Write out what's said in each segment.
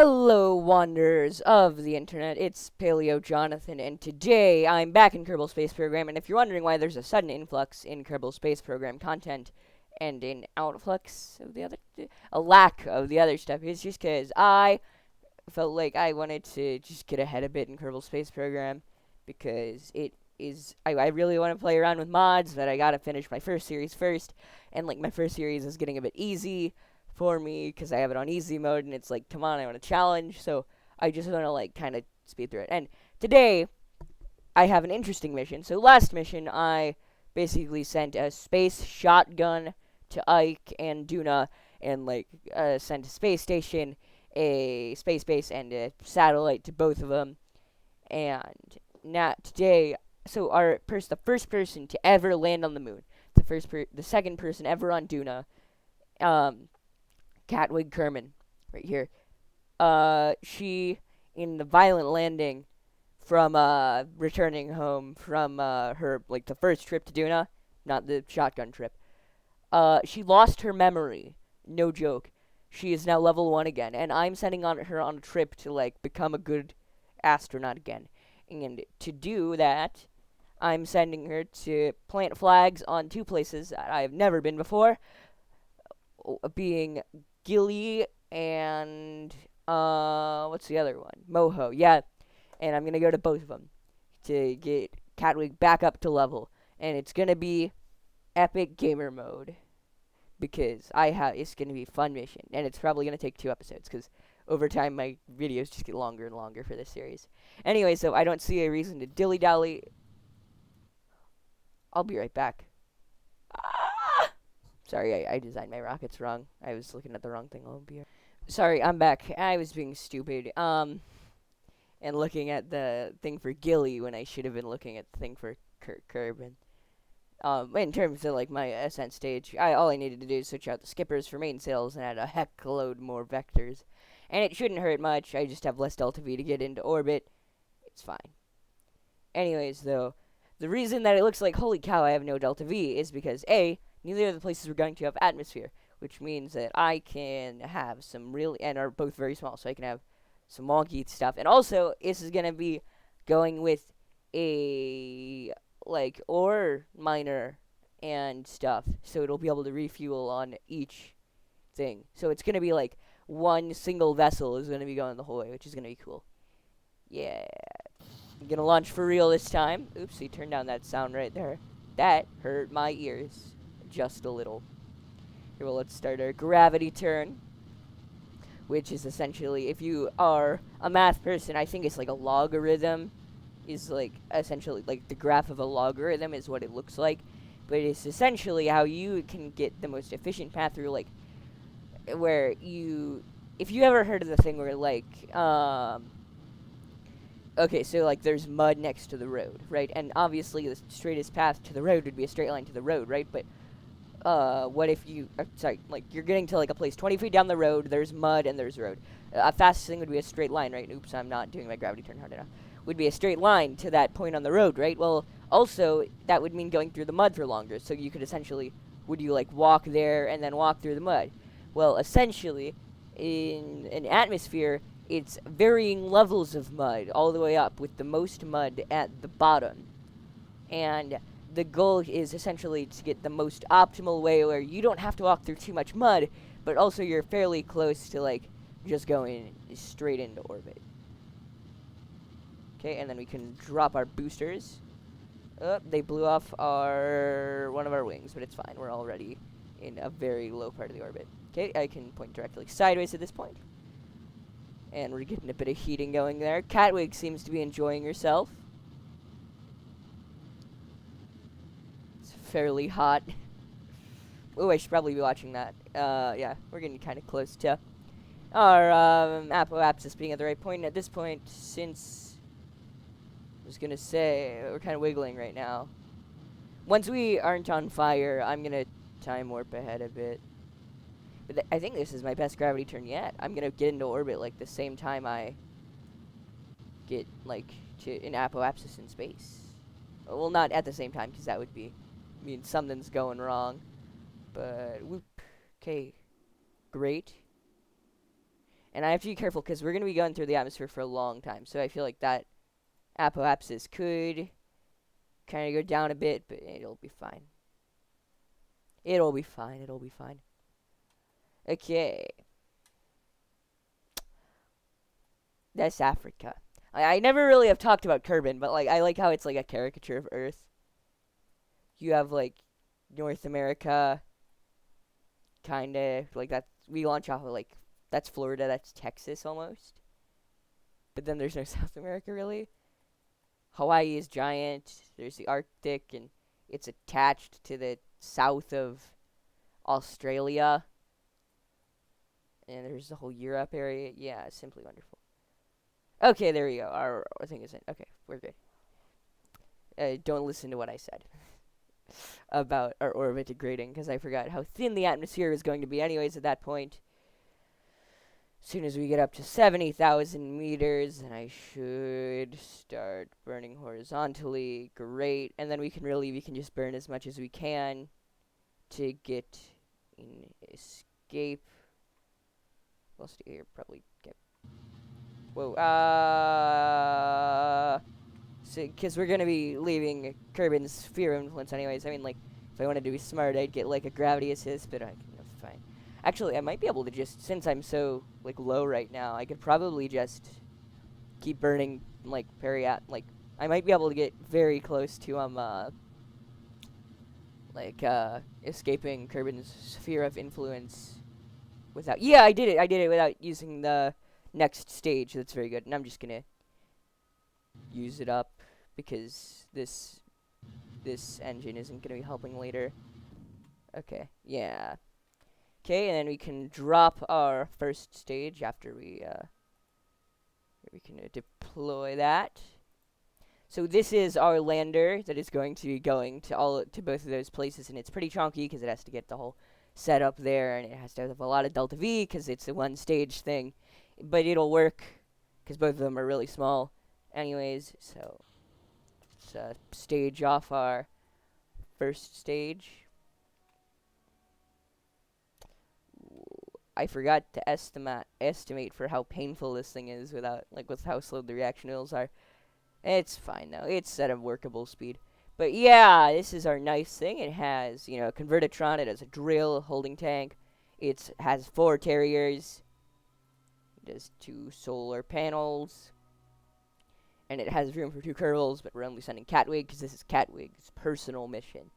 Hello, wanderers of the internet. It's Paleo Jonathan, and today I'm back in Kerbal Space Program. And if you're wondering why there's a sudden influx in Kerbal Space Program content and an outflux of a lack of the other stuff, it's just because I felt like I wanted to just get ahead a bit in Kerbal Space Program because I really want to play around with mods, but I gotta finish my first series first, and like my first series is getting a bit easy for me because I have it on easy mode, and it's like, come on, I want a challenge, so I just want to like kind of speed through it. And today I have an interesting mission. So last mission I basically sent a space shotgun to Ike and Duna, and like sent a space station, a space base, and a satellite to both of them. And now today, so the first person to ever land on the moon, the second person ever on Duna, um, Catwig Kerman, right here. She in the violent landing from returning home from her like the first trip to Duna, not the shotgun trip. She lost her memory. No joke. She is now level 1 again, and I'm sending her on a trip to like become a good astronaut again. And to do that, I'm sending her to plant flags on two places that I've never been before, being Gilly and what's the other one? Moho. Yeah, and I'm gonna go to both of them to get Catwig back up to level, and it's gonna be epic gamer mode because it's gonna be a fun mission, and it's probably gonna take 2 episodes because over time my videos just get longer and longer for this series. Anyway, so I don't see a reason to dilly dally. I'll be right back. Ah! Sorry, I designed my rockets wrong. I was looking at the wrong thing. I'll be. Sorry, I'm back. I was being stupid. And looking at the thing for Gilly when I should have been looking at the thing for Kerbal. In terms of like my ascent stage, all I needed to do is switch out the skippers for main sails and add a heck load more vectors, and it shouldn't hurt much. I just have less delta V to get into orbit. It's fine. Anyways, though, the reason that it looks like holy cow I have no delta V is because neither of the places we're going to have atmosphere, which means that I can have some really and are both very small, so I can have some wonky stuff, and also this is gonna be going with a like ore miner and stuff, so it'll be able to refuel on each thing. So it's gonna be like one single vessel is gonna be going the whole way, which is gonna be cool. Yeah, I'm gonna launch for real this time. Oopsie, turn down that sound right there. That hurt my ears just a little. Here, well, let's start our gravity turn, which is essentially, if you are a math person, I think it's like a logarithm is like essentially like the graph of a logarithm is what it looks like, but it's essentially how you can get the most efficient path through, like where you, if you ever heard of the thing where like okay, so like there's mud next to the road, right? And obviously the straightest path to the road would be a straight line to the road, right? But what if you, like you're getting to like a place 20 feet down the road, there's mud and there's road. Fastest thing would be a straight line, right? Oops, I'm not doing my gravity turn hard enough. Would be a straight line to that point on the road, right? Well, also, that would mean going through the mud for longer, so you could essentially, would you like walk there and then walk through the mud? Well, essentially, in an atmosphere, it's varying levels of mud all the way up, with the most mud at the bottom. And the goal is essentially to get the most optimal way where you don't have to walk through too much mud, but also you're fairly close to like just going straight into orbit. Okay, and then we can drop our boosters. Oh, they blew off one of our wings, but it's fine. We're already in a very low part of the orbit. Okay, I can point directly sideways at this point. And we're getting a bit of heating going there. Catwig seems to be enjoying herself. It's fairly hot. Oh, I should probably be watching that. Yeah, we're getting kind of close to our apoapsis being at the right point. At this point, since I was gonna say we're kind of wiggling right now. Once we aren't on fire, I'm gonna time warp ahead a bit. But I think this is my best gravity turn yet. I'm gonna get into orbit like the same time I get like to an apoapsis in space. Well, not at the same time, because that would mean something's going wrong. But whoop. Okay, great. And I have to be careful because we're going to be going through the atmosphere for a long time. So I feel like that apoapsis could kind of go down a bit, but it'll be fine. It'll be fine. It'll be fine. Okay. That's Africa. I never really have talked about Kerbin, but like I like how it's like a caricature of Earth. You have like North America, kind of like that. We launch off of like that's Florida, that's Texas almost. But then there's no South America really. Hawaii is giant. There's the Arctic, and it's attached to the south of Australia. And there's the whole Europe area. Yeah, it's simply wonderful. Okay, there we go. Our thing is in. Okay, we're good. Don't listen to what I said about our orbit degrading, because I forgot how thin the atmosphere is going to be anyways at that point. As soon as we get up to 70,000 meters, then I should start burning horizontally. Great. And then we can just burn as much as we can to get an escape. We'll stay here, probably get... Whoa, because we're going to be leaving Kerbin's sphere of influence anyways. I mean, like, if I wanted to be smart, I'd get, like, a gravity assist, but that's fine. Actually, I might be able to just, since I'm so, like, low right now, I could probably just keep burning, like, I might be able to get very close to, escaping Kerbin's sphere of influence without... Yeah, I did it without using the next stage. That's very good. And I'm just gonna use it up because this engine isn't gonna be helping later. Okay, yeah. Okay, and then we can drop our first stage after we can deploy that. So this is our lander that is going to be going to both of those places, and it's pretty chunky because it has to get the whole setup there, and it has to have a lot of delta V because it's a one stage thing, but it'll work because both of them are really small anyways. So let's stage off our first stage. I forgot to estimate for how painful this thing is with how slow the reaction wheels are. It's fine though. It's at a workable speed. But yeah, this is our nice thing. It has, a convertitron. It has a drill, holding tank. It has 4 carriers. It has 2 solar panels. And it has room for 2 Kerbals, but we're only sending Catwig because this is Catwig's personal mission.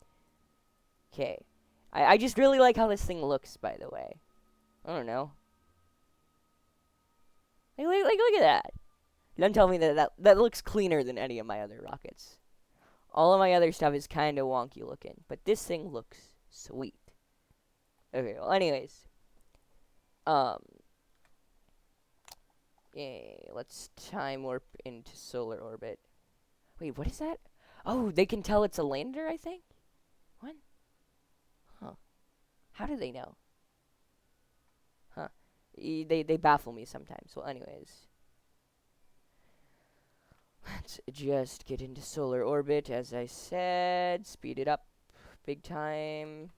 Okay. I just really like how this thing looks, by the way. I don't know. Look at that. Don't tell me that looks cleaner than any of my other rockets. All of my other stuff is kind of wonky looking, but this thing looks sweet. Okay, well, anyways. Let's time warp into solar orbit. Wait, what is that? Oh, they can tell it's a lander, I think? What? Huh. How do they know? Huh. They baffle me sometimes. Well, anyways. Let's just get into solar orbit, as I said. Speed it up big time.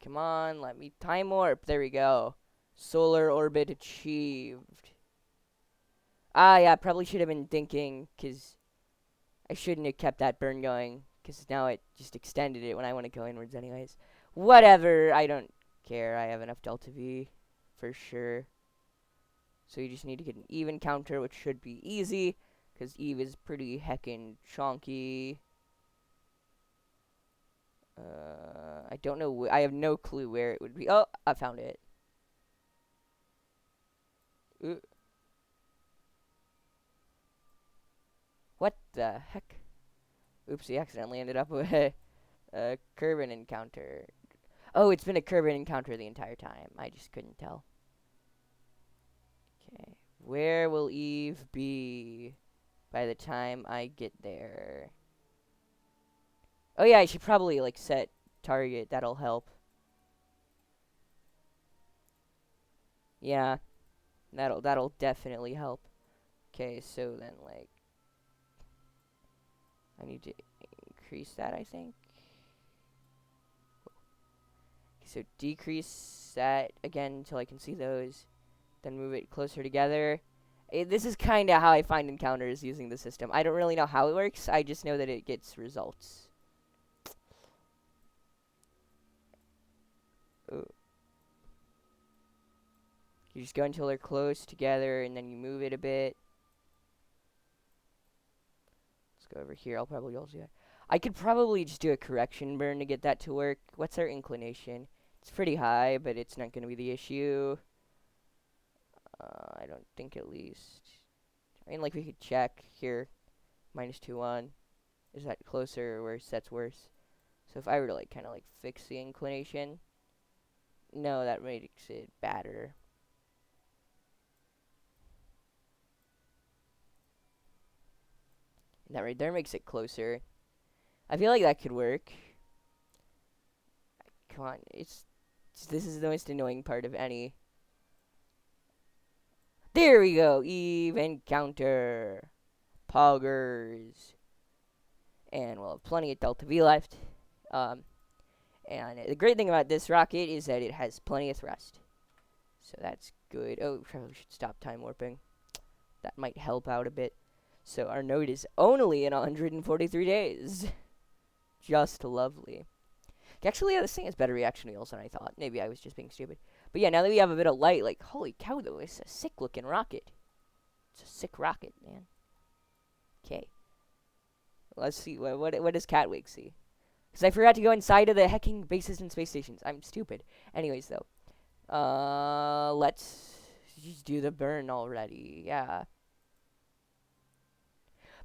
Come on, let me time warp. There we go. Solar orbit achieved. Yeah, probably should have been thinking, because I shouldn't have kept that burn going, because now it just extended it when I want to go inwards anyways. Whatever, I don't care. I have enough delta V, for sure. So you just need to get an even counter, which should be easy, because Eve is pretty heckin' chonky. I don't know. I have no clue where it would be. Oh, I found it. What the heck? Oopsie, accidentally ended up with a Kerbin encounter. Oh, it's been a Kerbin encounter the entire time. I just couldn't tell. Okay. Where will Eve be by the time I get there? Oh yeah, I should probably set target. That'll help. Yeah. That'll definitely help. Okay, so then I need to increase that, I think. So decrease that again until I can see those. then move it closer together. This is kind of how I find encounters using the system. I don't really know how it works. I just know that it gets results. Ooh. You just go until they're close together, and then you move it a bit. Let's go over here. I'll probably also do that. I could probably just do a correction burn to get that to work. What's our inclination? It's pretty high, but it's not going to be the issue. I don't think, at least. I mean, like, we could check here. -2 Is that closer or worse? That's worse. So if I were to, like, kind of, like, fix the inclination. No, that makes it badder. And that right there makes it closer. I feel like that could work. Come on, this is the most annoying part of any. There we go. Even counter. Poggers. And we'll have plenty of Delta V left. And the great thing about this rocket is that it has plenty of thrust. So that's good. Oh, probably should stop time warping. That might help out a bit. So our node is only in 143 days. Just lovely. Actually, yeah, this thing has better reaction wheels than I thought. Maybe I was just being stupid. But yeah, now that we have a bit of light, like, holy cow, though, it's a sick-looking rocket. It's a sick rocket, man. Okay. Let's see. What does Catwig see? Because I forgot to go inside of the hecking bases and space stations. I'm stupid. Anyways, though. Let's just do the burn already. Yeah.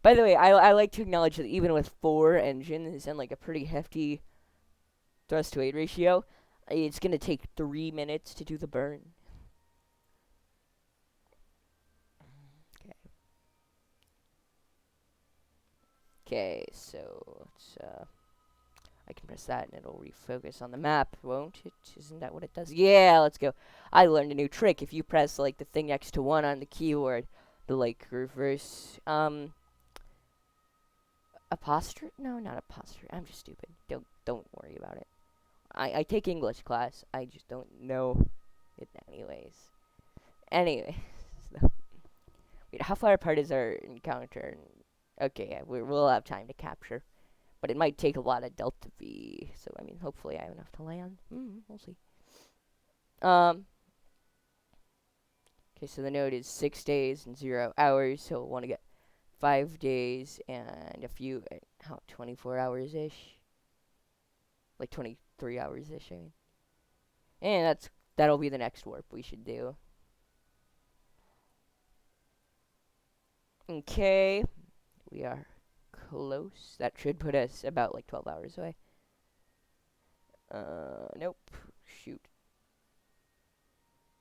By the way, I like to acknowledge that even with 4 engines and, like, a pretty hefty thrust-to-weight ratio, it's going to take 3 minutes to do the burn. Okay, so let's, I can press that and it'll refocus on the map, won't it? Isn't that what it does? Yeah, let's go. I learned a new trick. If you press, like, the thing next to 1 on the keyboard, the, like, reverse, apostrophe? No, not apostrophe. I'm just stupid. Don't worry about it. I take English class. I just don't know it anyways. Anyway, so. Wait, how far apart is our encounter? Okay, yeah, we'll have time to capture. But it might take a lot of Delta V. So, I mean, hopefully I have enough to land. We'll see. Okay, so the node is 6 days and 0 hours. So we'll want to get 5 days and a few, 24 hours-ish? Like 23 hours-ish, I mean. And that'll be the next warp we should do. Okay. We are close. That should put us about, like, 12 hours away. Nope. Shoot.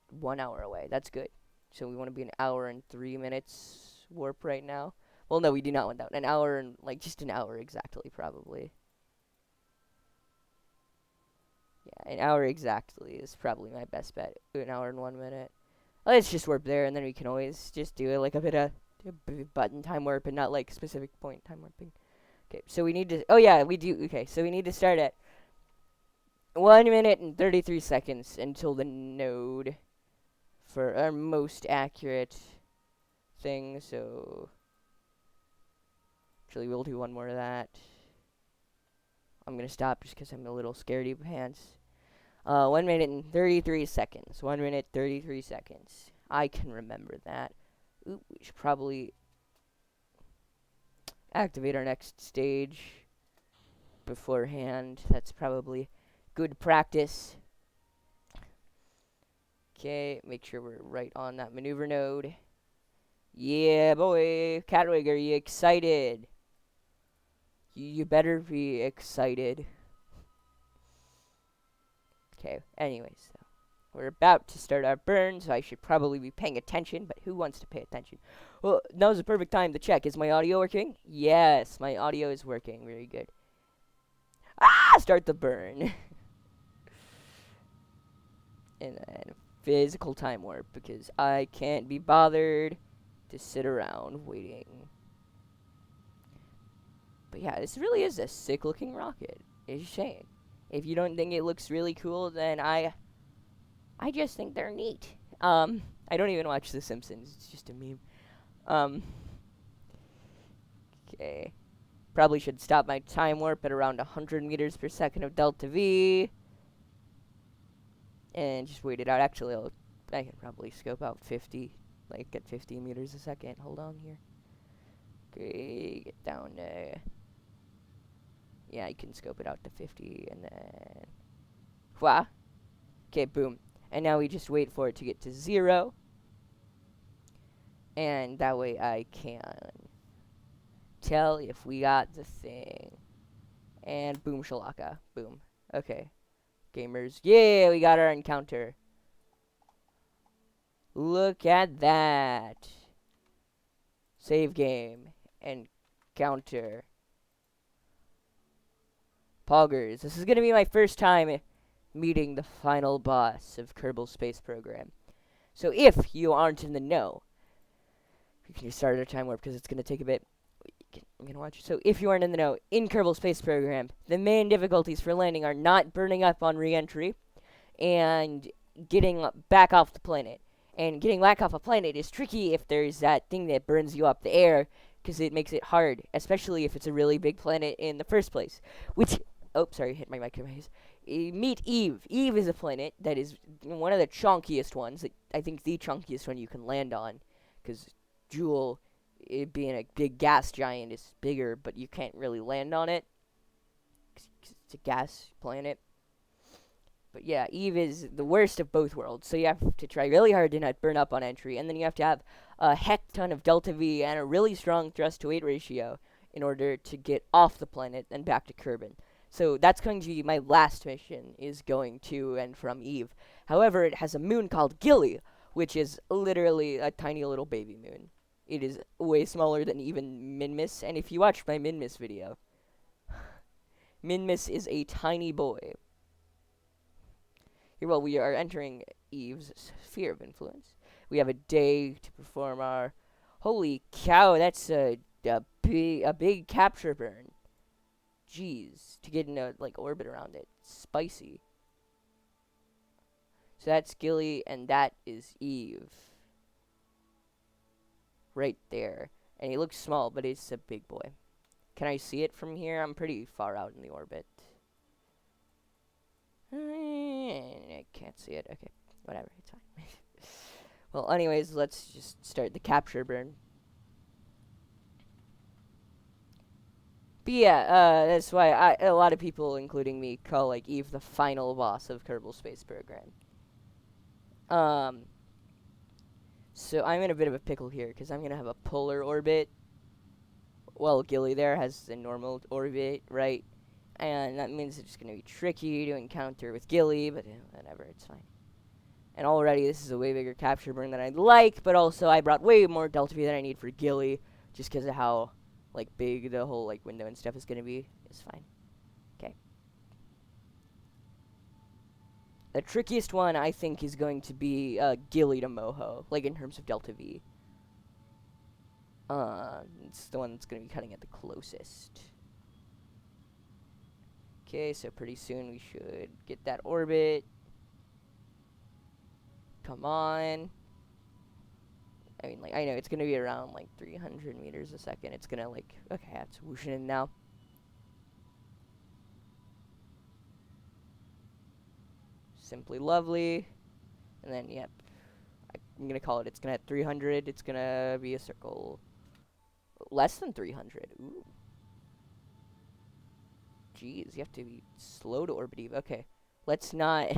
1 hour away. That's good. So we want to be an hour and 3 minutes warp right now. Well, no, we do not want that. An hour and, like, just an hour exactly, probably. Yeah, an hour exactly is probably my best bet. An hour and 1 minute. Let's just warp there, and then we can always just do it like a bit of button time warp and not, like, specific point time warping. Okay, so we need to... Oh, yeah, we do... Okay, so we need to start at 1 minute and 33 seconds until the node for our most accurate thing, so... Actually, we'll do one more of that. I'm going to stop just because I'm a little scaredy pants. 1 minute and 33 seconds. 1 minute, 33 seconds. I can remember that. Ooh, we should probably activate our next stage beforehand. That's probably good practice. Okay, make sure we're right on that maneuver node. Yeah, boy. Catwig, are you excited? You better be excited. Okay, anyways, so we're about to start our burn, so I should probably be paying attention, but who wants to pay attention? Well, now's the perfect time to check. Is my audio working? Yes, my audio is working. Very good. Start the burn. And then physical time warp, because I can't be bothered to sit around waiting. But yeah, this really is a sick-looking rocket. It's a shame. If you don't think it looks really cool, then I just think they're neat. I don't even watch The Simpsons. It's just a meme. Um, okay. Probably should stop my time warp at around 100 meters per second of delta V. And just wait it out. Actually, I can probably scope out 50, like at 50 meters a second. Hold on here. Okay, get down to... Yeah, you can scope it out to 50, and then... Wow. Okay, boom. And now we just wait for it to get to 0. And that way I can tell if we got the thing. And boom shalaka. Boom. Okay. Gamers. Yeah, we got our encounter. Look at that. Save game. Encounter. Poggers. This is going to be my first time meeting the final boss of Kerbal Space Program. So if you aren't in the know, you can just start our time warp because it's going to take a bit. I'm going to watch. So if you aren't in the know, in Kerbal Space Program, the main difficulties for landing are not burning up on re-entry and getting back off the planet. And getting back off a planet is tricky if there's that thing that burns you up the air, because it makes it hard, especially if it's a really big planet in the first place. Which, oh, sorry, hit my mic. Meet Eve. Eve is a planet that is one of the chunkiest ones. I think the chunkiest one you can land on, because Jewel, it being a big gas giant, is bigger, but you can't really land on it, 'cause it's a gas planet. But yeah, Eve is the worst of both worlds, so you have to try really hard to not burn up on entry, and then you have to have a heck ton of delta V and a really strong thrust to weight ratio in order to get off the planet and back to Kerbin. So that's going to be my last mission, is going to and from Eve. However, it has a moon called Gilly, which is literally a tiny little baby moon. It is way smaller than even Minmus, and if you watch my Minmus video, Minmus is a tiny boy. Here, well, we are entering Eve's sphere of influence. We have a day to perform our... Holy cow, that's a big capture burn. Jeez, to get in a, like, orbit around it. Spicy. So that's Gilly, and that is Eve. Right there. And he looks small, but it's a big boy. Can I see it from here? I'm pretty far out in the orbit. I can't see it. Okay, whatever, it's fine. Well, anyways, let's just start the capture burn. But yeah, that's why a lot of people, including me, call like Eve the final boss of Kerbal Space Program. So I'm in a bit of a pickle here because I'm gonna have a polar orbit. Well, Gilly there has a normal orbit, right? And that means it's going to be tricky to encounter with Gilly, but whatever, it's fine. And already this is a way bigger capture burn than I'd like, but also I brought way more delta V than I need for Gilly, just because of how like big the whole like window and stuff is going to be. It's fine. Okay. The trickiest one I think is going to be Gilly to Moho, like in terms of delta V. It's the one that's going to be cutting it the closest. Okay, so pretty soon we should get that orbit. Come on. I mean, like, I know it's going to be around, like, 300 meters a second. It's going to, like, okay, it's whooshing in now. Simply lovely. And then, yep. I'm going to call it. It's going to have 300. It's going to be a circle. Less than 300. Ooh. Jeez, you have to be slow to orbit Eve. Okay, let's not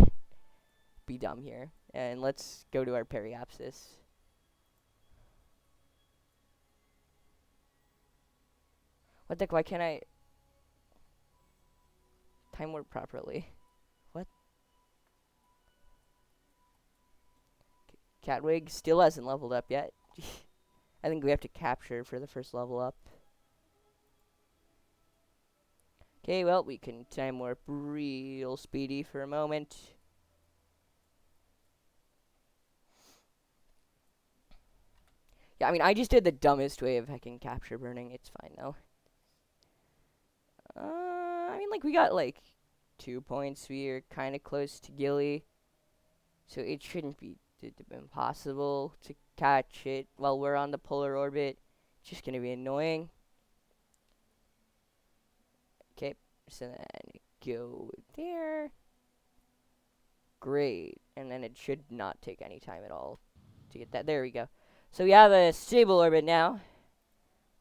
be dumb here. And let's go to our periapsis. What the heck, why can't I time warp properly? What? Catwig still hasn't leveled up yet. I think we have to capture for the first level up. Okay, well, we can time warp real speedy for a moment. Yeah, I mean, I just did the dumbest way of hecking capture burning. It's fine, though. I mean, like, we got, like, 2 points. We are kind of close to Gilly. So it shouldn't be impossible to catch it while we're on the polar orbit. It's just gonna be annoying. Okay, so then go there. Great. And then it should not take any time at all to get that. There we go. So we have a stable orbit now.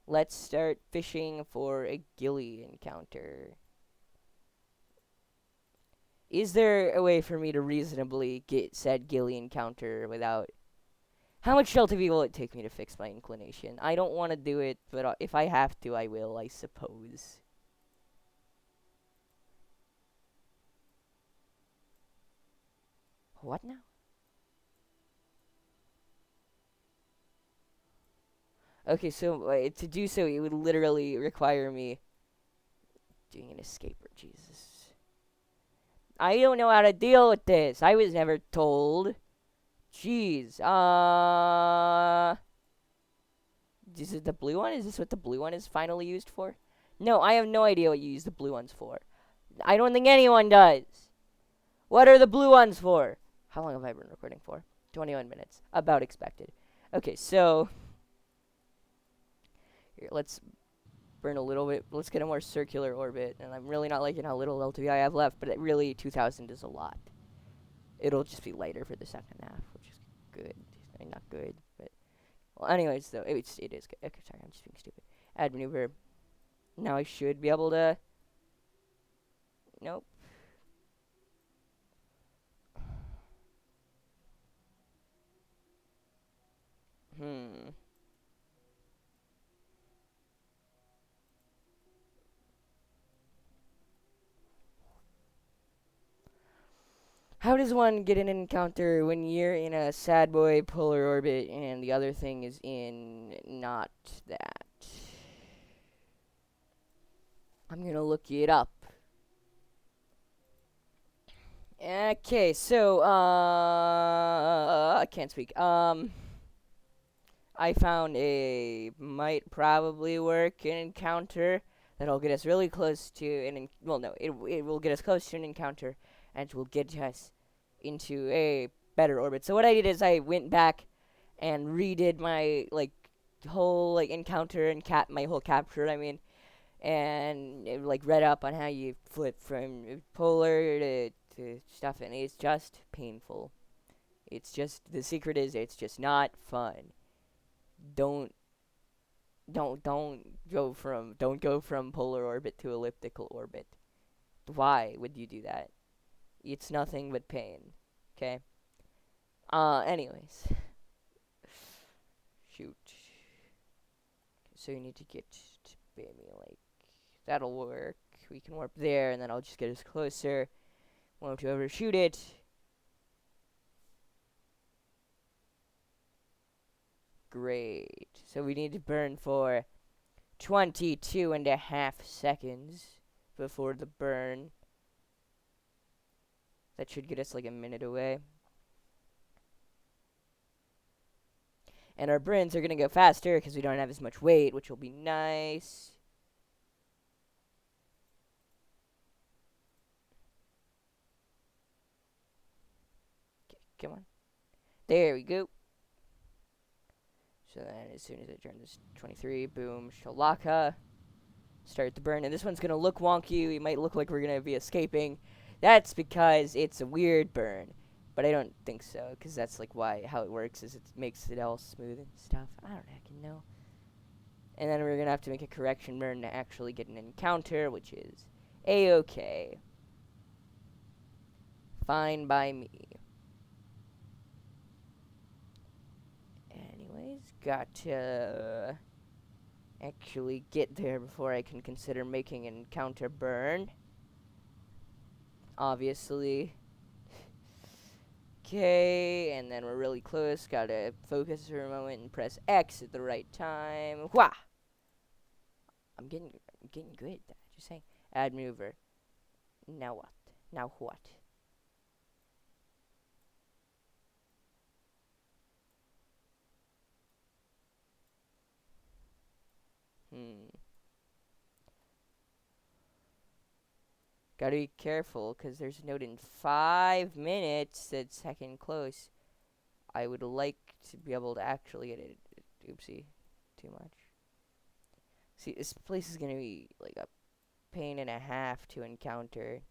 Let's start fishing for a ghillie encounter. Is there a way for me to reasonably get said ghillie encounter without... How much LTV will it take me to fix my inclination? I don't want to do it, but if I have to, I will, I suppose. What now? Okay, so to do so, it would literally require me doing an escape. Jesus. I don't know how to deal with this. I was never told. Jeez. Is it the blue one? Is this what the blue one is finally used for? No, I have no idea what you use the blue ones for. I don't think anyone does. What are the blue ones for? How long have I been recording for? 21 minutes. About expected. Okay, so... Here, let's burn a little bit. Let's get a more circular orbit. And I'm really not liking how little LTV I have left, but really 2,000 is a lot. It'll just be lighter for the second half, which is good. I mean, not good, but... Well, anyways, though, it is good. Okay, sorry, I'm just being stupid. Add maneuver. Now I should be able to... Nope. How does one get an encounter when you're in a sad boy polar orbit and the other thing is in not that? I'm gonna look it up. Okay, so, I can't speak. I found a might probably work an encounter that'll get us really close to well, no, it will get us close to an encounter, and will get us into a better orbit. So what I did is I went back and redid my whole encounter and my whole capture. I mean, and read up on how you flip from polar to stuff, and it's just painful. It's just the secret is it's just not fun. Don't go from polar orbit to elliptical orbit. Why would you do that? It's nothing but pain. Okay. Anyways. Shoot. So you need to get to maybe that'll work. We can warp there, and then I'll just get us closer. Won't overshoot it. Great. So we need to burn for 22.5 seconds before the burn. That should get us a minute away. And our burns are going to go faster because we don't have as much weight, which will be nice. Okay, come on. There we go. So then as soon as I turn this 23, boom, Shalaka. Start the burn. And this one's going to look wonky. We might look like we're going to be escaping. That's because it's a weird burn. But I don't think so, because that's how it works is it makes it all smooth and stuff. I don't fucking know. And then we're going to have to make a correction burn to actually get an encounter, which is A-okay. Fine by me. Anyways, got to actually get there before I can consider making an encounter burn. Obviously. Okay, and then we're really close. Gotta focus for a moment and press X at the right time. Wah! I'm getting good at that. Just saying. Add maneuver. Now what? Now what? Gotta be careful, because there's a note in 5 minutes that's second close. I would like to be able to actually get it. Oopsie, too much. See, this place is gonna be like a pain and a half to encounter.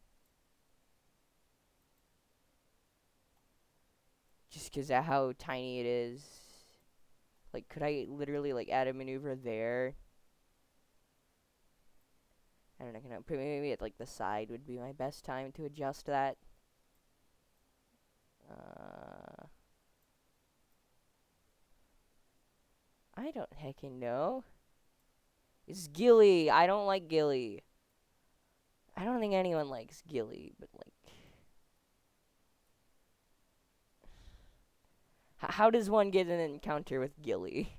Just because of how tiny it is. Like, could I literally, like, add a maneuver there? I don't know, maybe at, like, the side would be my best time to adjust that. I don't heckin' know. It's Gilly. I don't like Gilly. I don't think anyone likes Gilly, but, like... How does one get an encounter with Gilly?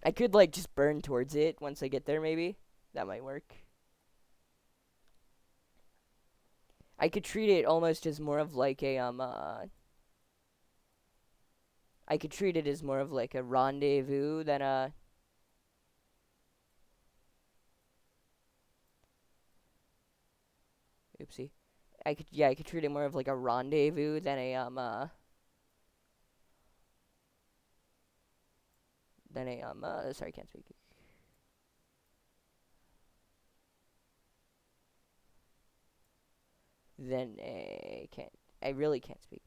I could, like, just burn towards it once I get there, maybe. That might work. I could treat it almost as more of, like, a, I could treat it as more of, like, a rendezvous than a... Oopsie. I could treat it more of, like, a rendezvous than a, sorry, can't speak. I really can't speak.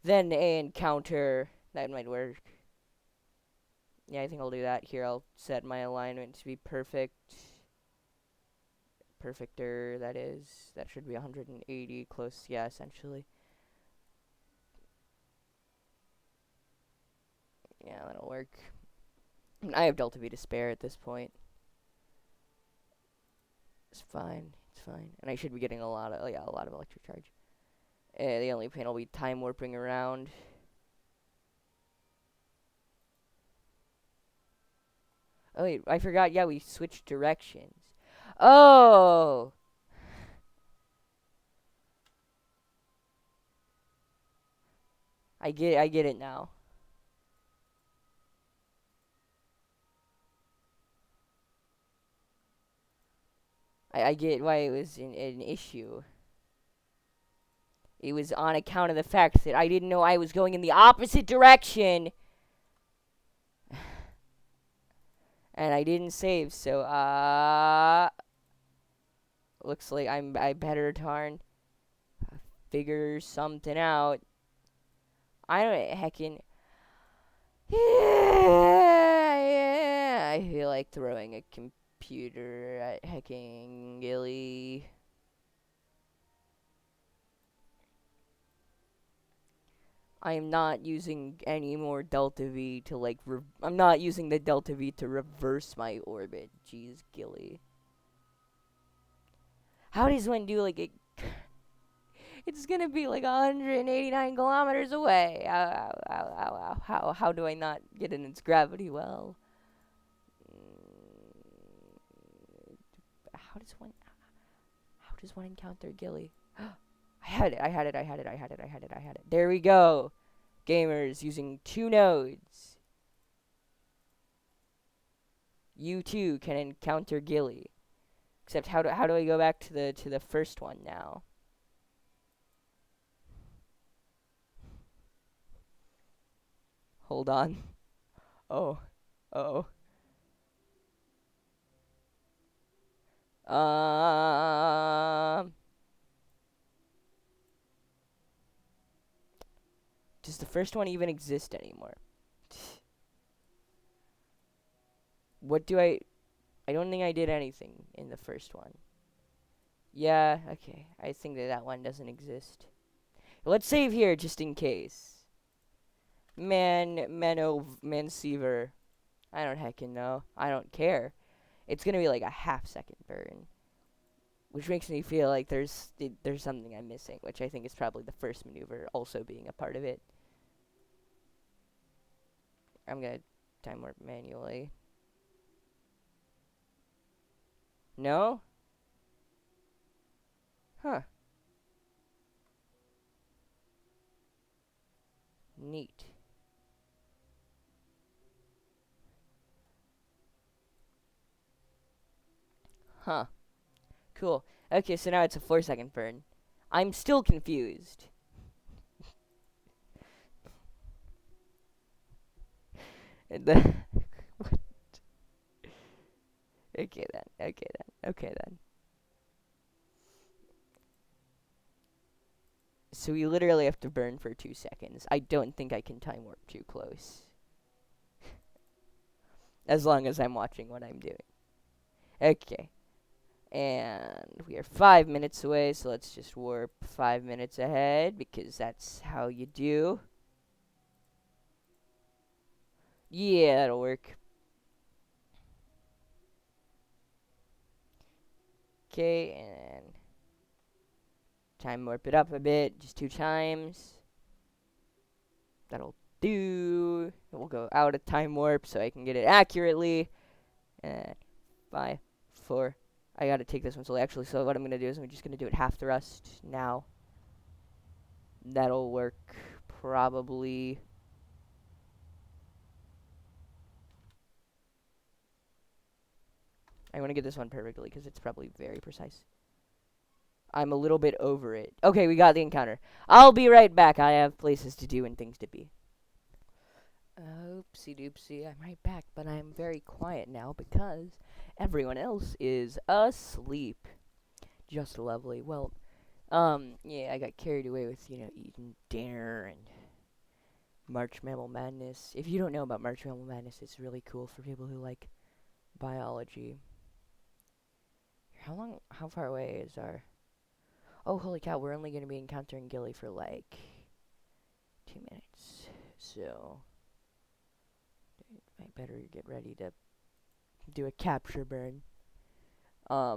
Then a encounter, that might work. Yeah, I think I'll do that. Here, I'll set my alignment to be perfect. Perfecter, that is. That should be 180, close, yeah, essentially. Yeah, that'll work. I have Delta V to spare at this point. It's fine. It's fine. And I should be getting a lot of electric charge. The only pain will be time warping around. Oh wait, I forgot. Yeah, we switched directions. Oh! I get it now. I get why it was an issue. It was on account of the fact that I didn't know I was going in the opposite direction. And I didn't save, so, looks like I better darn figure something out. I don't heckin'. Yeah, I feel like throwing a computer at hecking Gilly. I am not using any more Delta V to, like, I'm not using the Delta V to reverse my orbit. Jeez, Gilly. How does one do, like, it's gonna be, like, 189 kilometers away. How do I not get in its gravity well? How does one encounter Gilly? I had it. There we go. Gamers using 2 nodes. You too can encounter Gilly. Except how do I go back to the first one now? Hold on. Oh. Oh. Does the first one even exist anymore? What do I don't think I did anything in the first one. Yeah, okay. I think that one doesn't exist. Let's save here just in case. Mansiever. I don't heckin' know. I don't care. It's gonna be like a half-second burn. Which makes me feel like there's something I'm missing, which I think is probably the first maneuver also being a part of it. I'm gonna time warp manually. No? Huh. Neat. Huh. Cool. Okay, so now it's a 4-second burn. I'm still confused. The okay then. Okay then. Okay then. So we literally have to burn for 2 seconds. I don't think I can time warp too close. As long as I'm watching what I'm doing. Okay. And we are 5 minutes away, so let's just warp 5 minutes ahead because that's how you do. Yeah, that'll work. Okay, and time warp it up a bit, just 2 times. That'll do. We'll go out of time warp so I can get it accurately. And 5, 4. I gotta take this one slowly. Actually, so what I'm gonna do is I'm just gonna do it half thrust now. That'll work probably. I want to get this one perfectly because it's probably very precise. I'm a little bit over it. Okay, we got the encounter. I'll be right back. I have places to do and things to be. Oopsie doopsie, I'm right back, but I'm very quiet now because everyone else is asleep. Just lovely. Well, yeah, I got carried away with, eating dinner and March Mammal Madness. If you don't know about March Mammal Madness, it's really cool for people who like biology. How far away is our... Oh, holy cow, we're only going to be encountering Gilly for like 2 minutes. So, I better get ready to do a capture burn. Yeah,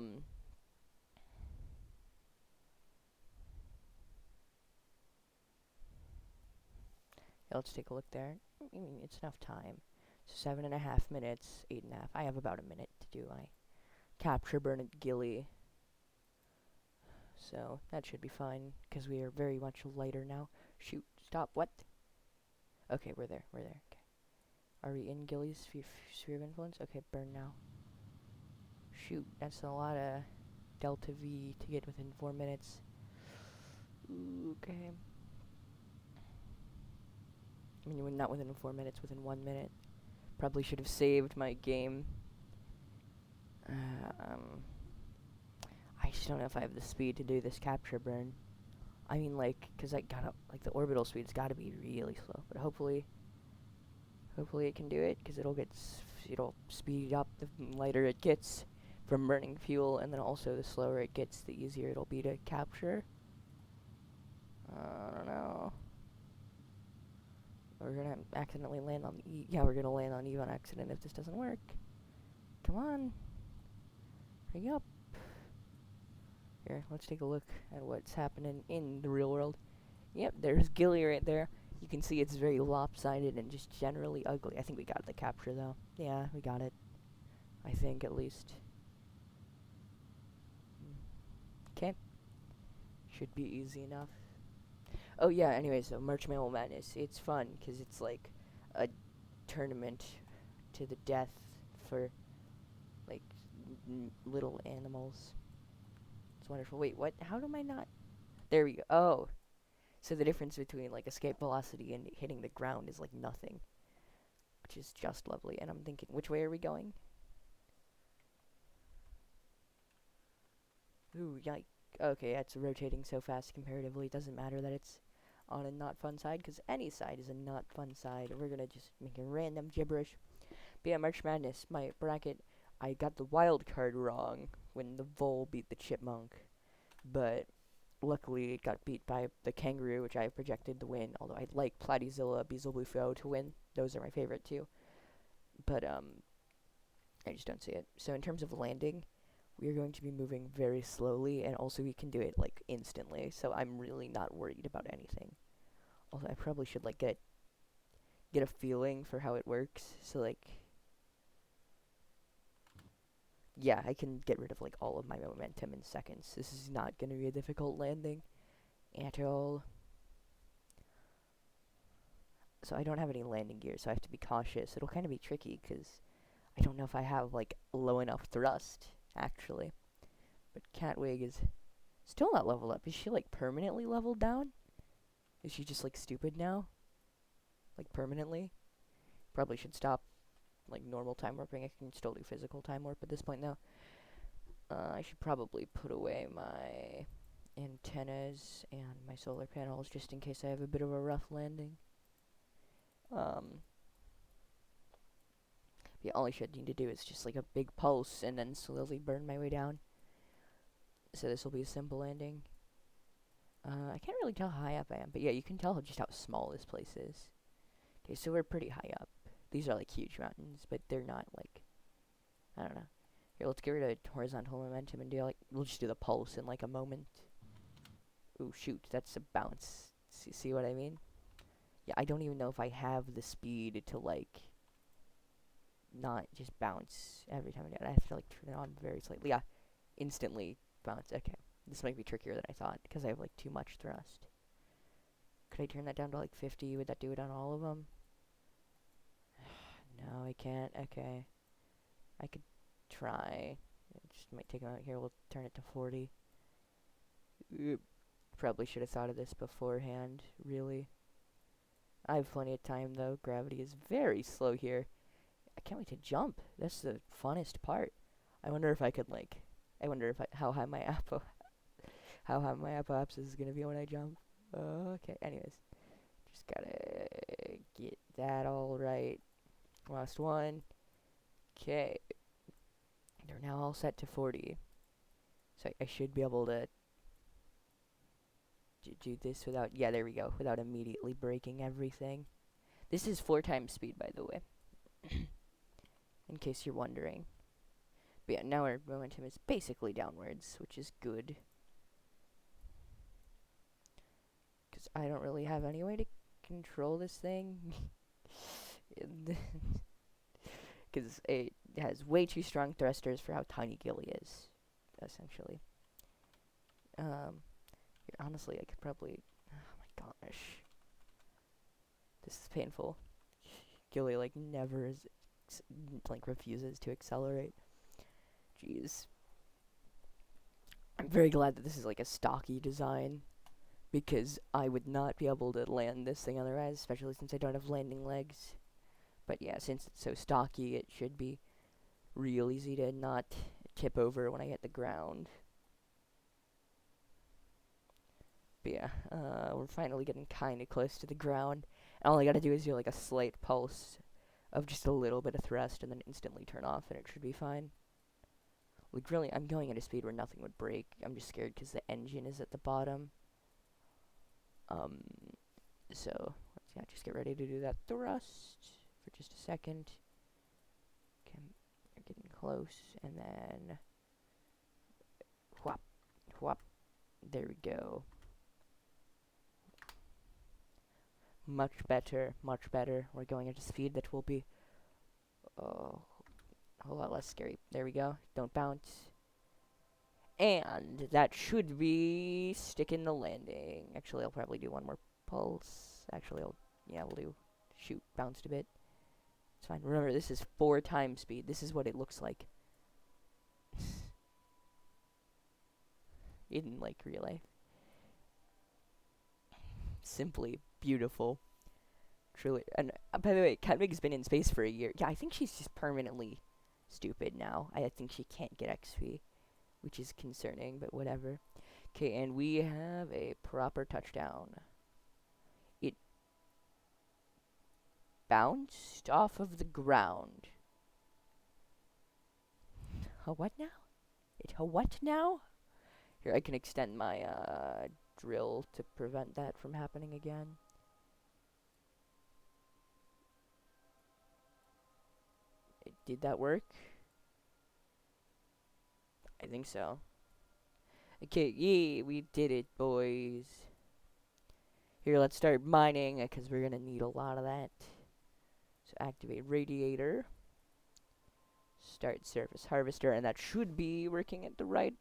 let's take a look there. I mean, it's enough time. 7.5 minutes, 8.5. I have about a minute to do my capture burn at Gilly. So, that should be fine, because we are very much lighter now. Shoot, stop, what? Okay, we're there. Okay. Are we in Gilly's sphere of influence? Okay, burn now. Shoot, that's a lot of delta V to get within 4 minutes. Okay. I mean, not within 4 minutes, within 1 minute. Probably should have saved my game. I just don't know if I have the speed to do this capture burn. I mean, because I gotta, the orbital speed's gotta be really slow. But hopefully it can do it, because it'll speed up the lighter it gets from burning fuel, and then also the slower it gets, the easier it'll be to capture. I don't know. We're gonna accidentally land on E. Yeah, we're gonna land on Eve on accident if this doesn't work. Come on. Hurry up. Here, let's take a look at what's happening in the real world. Yep, there's Gilly right there. You can see it's very lopsided and just generally ugly. I think we got the capture, though. Yeah, we got it. I think, at least. Okay. Should be easy enough. Oh, yeah, anyway, so March Mammal Madness. It's fun, because it's like a tournament to the death for, little animals. It's wonderful. Wait, what? How am I not... There we go. Oh. So the difference between, escape velocity and hitting the ground is, nothing. Which is just lovely. And I'm thinking, which way are we going? Ooh, yike. Okay, it's rotating so fast comparatively. It doesn't matter that it's on a not fun side, because any side is a not fun side. We're gonna just make a random gibberish. But yeah, March Madness, my bracket, I got the wild card wrong when the vole beat the chipmunk. But luckily it got beat by the kangaroo, which I projected to win, although I'd like Platyzilla, Beelzebufo to win. Those are my favorite too. But, I just don't see it. So in terms of landing, we are going to be moving very slowly, and also we can do it, instantly, so I'm really not worried about anything. Also, I probably should, get a feeling for how it works, so, yeah, I can get rid of, all of my momentum in seconds. This is not going to be a difficult landing at all. So I don't have any landing gear, so I have to be cautious. It'll kind of be tricky, because I don't know if I have, low enough thrust, actually. But Catwig is still not leveled up. Is she, permanently leveled down? Is she just, stupid now? Permanently? Probably should stop, like, normal time warping. I can still do physical time warp at this point, though. I should probably put away my antennas and my solar panels just in case I have a bit of a rough landing. Yeah, all I should need to do is just like a big pulse and then slowly burn my way down. So this will be a simple landing. I can't really tell how high up I am, but yeah, you can tell just how small this place is. Okay, so we're pretty high up. These are like huge mountains, but they're not like, I don't know. Here, let's get rid of horizontal momentum and do like, we'll just do the pulse in like a moment. Ooh, shoot, that's a bounce. See what I mean? Yeah, I don't even know if I have the speed to like not just bounce every time I do it. I have to like turn it on very slightly. Yeah, instantly bounce. Okay, this might be trickier than I thought because I have like too much thrust. Could I turn that down to like 50? Would that do it on all of them? No, I can't. Okay, I could try. It just might take a moment here. We'll turn it to 40. Oop. Probably should have thought of this beforehand, really. I have plenty of time though. Gravity is very slow here. I can't wait to jump. That's the funnest part. I wonder if I could like. I wonder if how high my apoapsis is gonna be when I jump. Okay. Anyways, just gotta get that all right. Last one. Okay. They're now all set to 40. So I should be able to do this without. Yeah, there we go. Without immediately breaking everything. This is 4 times speed, by the way. In case you're wondering. But yeah, now our momentum is basically downwards, which is good. Because I don't really have any way to control this thing. Because it has way too strong thrusters for how tiny Gilly is, essentially. Honestly, I could probably... Oh my gosh. This is painful. Gilly, like, never is... like, refuses to accelerate. Jeez. I'm very glad that this is, like, a stocky design. Because I would not be able to land this thing otherwise, especially since I don't have landing legs. But yeah, since it's so stocky, it should be real easy to not tip over when I hit the ground. But yeah, we're finally getting kind of close to the ground. And all I gotta do is do like a slight pulse of just a little bit of thrust and then instantly turn off and it should be fine. Like really, I'm going at a speed where nothing would break. I'm just scared because the engine is at the bottom. So, let's just get ready to do that thrust for just a second. Okay, we're getting close, and then whop, whop. There we go. Much better, much better. We're going at a speed that will be a whole lot less scary. There we go. Don't bounce. And that should be sticking the landing. Actually, I'll probably do one more pulse. Actually, we'll do shoot, bounced a bit. It's fine. Remember, this is 4 times speed. This is what it looks like. In, like, real life. Simply beautiful. Truly. And, by the way, Katmig's been in space for a year. Yeah, I think she's just permanently stupid now. I think she can't get XP, which is concerning, but whatever. Okay, and we have a proper touchdown. It bounced off of the ground. A what now? A what now? Here, I can extend my drill to prevent that from happening again. Did that work? I think so. Okay, yay, we did it, boys. Here, let's start mining, because we're going to need a lot of that. So activate radiator. Start surface harvester, and that should be working at the right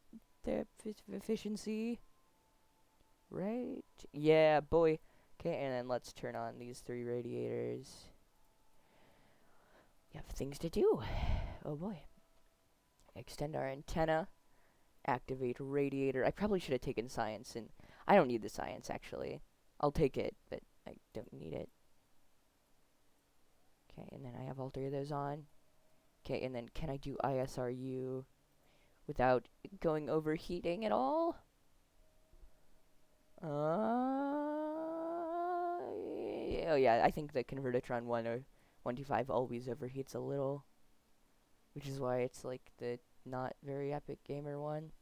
efficiency. Right? Yeah, boy. Okay, and then let's turn on these 3 radiators. We have things to do. Oh boy. Extend our antenna. Activate radiator. I probably should have taken science, and I don't need the science, actually. I'll take it, but I don't need it. Okay, and then I have all three of those on. Okay, and then can I do ISRU without going overheating at all? Oh yeah, I think the Convertitron 125 always overheats a little, which is why it's like the not very epic gamer one.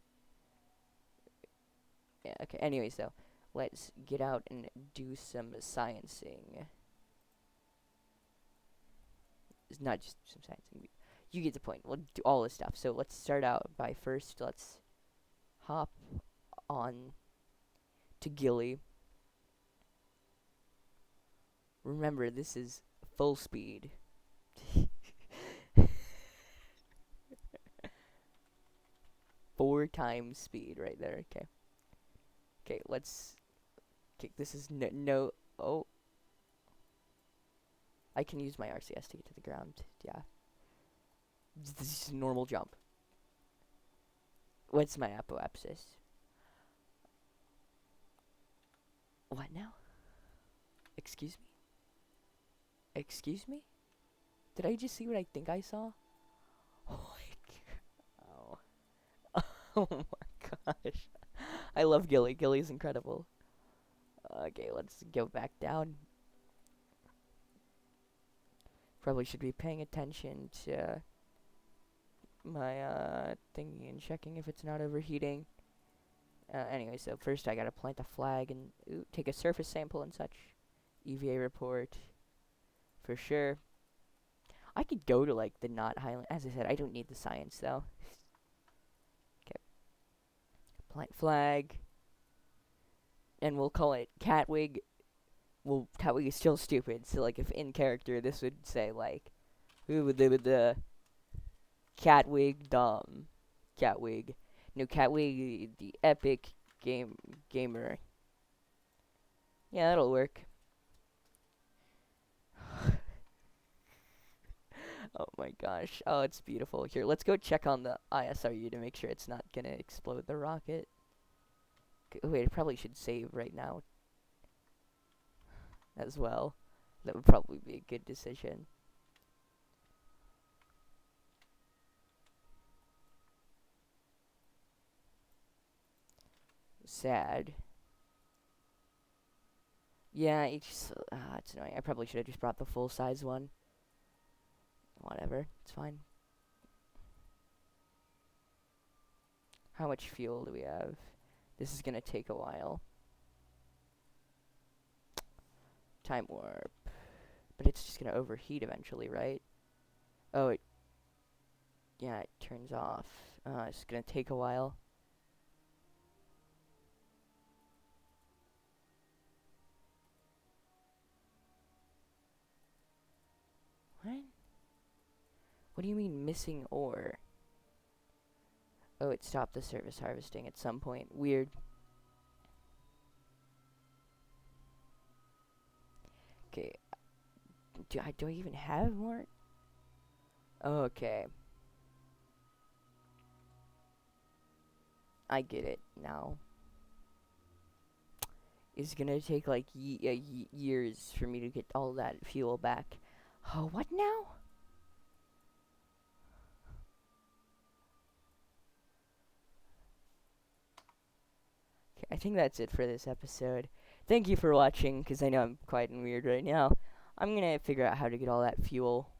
Yeah, okay, anyways though, let's get out and do some sciencing. It's not just some sciencing. You get the point. We'll do all this stuff. So let's start out by first, let's hop on to Gilly. Remember, this is full speed. 4 times speed right there. Okay. Okay, let's. Okay, this is no. Oh. I can use my RCS to get to the ground. Yeah. This is a normal jump. What's my apoapsis? What now? Excuse me? Excuse me? Did I just see what I think I saw? Oh. Oh my gosh. I love Gilly. Gilly's incredible. Okay, let's go back down. Probably should be paying attention to my thingy and checking if it's not overheating. Anyway, so first I gotta plant a flag and take a surface sample and such. EVA report. For sure. I could go to like the not highland. As I said, I don't need the science though. Okay. Plant flag. And we'll call it Catwig. Well, Catwig is still stupid. So like if in character this would say like, ooh, the Catwig dumb. Catwig. No, Catwig the epic gamer. Yeah, that'll work. Oh my gosh. Oh, it's beautiful. Here, let's go check on the ISRU to make sure it's not gonna explode the rocket. Wait, I probably should save right now as well. That would probably be a good decision. Sad. Yeah, it's annoying. I probably should have just brought the full-size one. Whatever, it's fine. How much fuel do we have? This is gonna take a while. Time warp. But it's just gonna overheat eventually, right? Oh, yeah, it turns off. It's gonna take a while. What? What do you mean missing ore? Oh, it stopped the surface harvesting at some point. Weird. Okay. Do I even have more? Okay. I get it now. It's gonna take like years for me to get all that fuel back. Oh, what now? Okay, I think that's it for this episode. Thank you for watching, because I know I'm quiet and weird right now. I'm gonna figure out how to get all that fuel